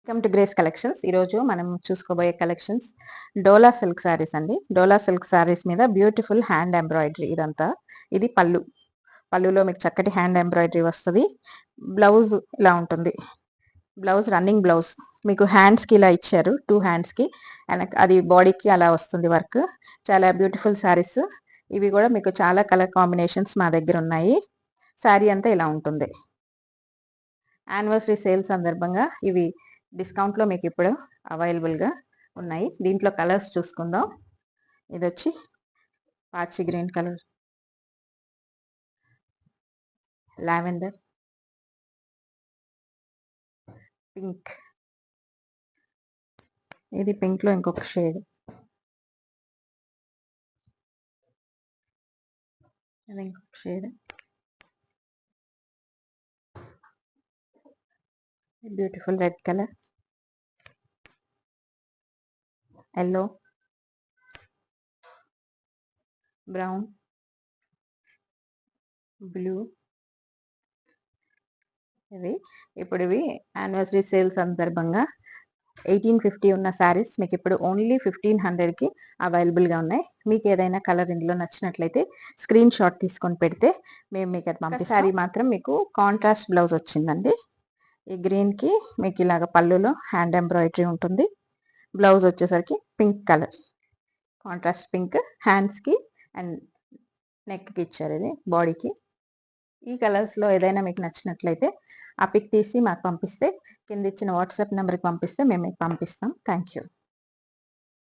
Welcome to grace collections. ఈరోజు మనం చూసుకోబోయే collections డోలా silk saris అండి. డోలా సిల్క్ శారీస్ మీద బ్యూటిఫుల్ హ్యాండ్ ఎంబ్రాయిడరీ. ఇదంతా ఇది పళ్ళులో మీకు చక్కటి హ్యాండ్ ఎంబ్రాయిడరీ వస్తుంది. బ్లౌజ్ ఇలా ఉంటుంది. బ్లౌజ్ రన్నింగ్ బ్లౌజ్ మీకు హ్యాండ్స్కి ఇలా ఇచ్చారు, 2 హ్యాండ్స్కి. అది బాడీకి అలా వస్తుంది వర్క్. చాలా బ్యూటిఫుల్ శారీస్. ఇవి కూడా మీకు చాలా కలర్ కాంబినేషన్స్ మా దగ్గర ఉన్నాయి. శారీ అంతా ఇలా ఉంటుంది. యానివర్సరీ సేల్ సందర్భంగా ఇవి డిస్కౌంట్లో మీకు ఇప్పుడు అవైలబుల్గా ఉన్నాయి. దీంట్లో కలర్స్ చూసుకుందాం. ఇది వచ్చి పాచి గ్రీన్ కలర్, లావెండర్, పింక్. ఇది పింక్లో ఇంకొక షేడ్. ఇది ఇంకొక shade. Beautiful red colour, yellow, brown, blue. ఇవి యానివర్సరీ సేల్ సందర్భంగా 1850 ఉన్న శారీస్ మీకు ఇప్పుడు ఓన్లీ 1500కి అవైలబుల్గా ఉన్నాయి. మీకు ఏదైనా కలర్ ఇందులో నచ్చినట్లయితే స్క్రీన్ షాట్ తీసుకొని పెడితే మేము మీకు అది పంపిస్తాం. శారీ మాత్రం మీకు కాంట్రాస్ట్ బ్లౌజ్ వచ్చిందండి. ఈ గ్రీన్కి మీకు ఇలాగ పళ్ళులో హ్యాండ్ ఎంబ్రాయిడరీ ఉంటుంది. బ్లౌజ్ వచ్చేసరికి పింక్ కలర్, కాంట్రాస్ట్ పింక్. హ్యాండ్స్కి అండ్ నెక్కి ఇచ్చారు, ఇది బాడీకి. ఈ కలర్స్లో ఏదైనా మీకు నచ్చినట్లయితే ఆ పిక్ తీసి మాకు పంపిస్తే, కింద ఇచ్చిన వాట్సాప్ నెంబర్కి పంపిస్తే మేము మీకు పంపిస్తాం. Thank you.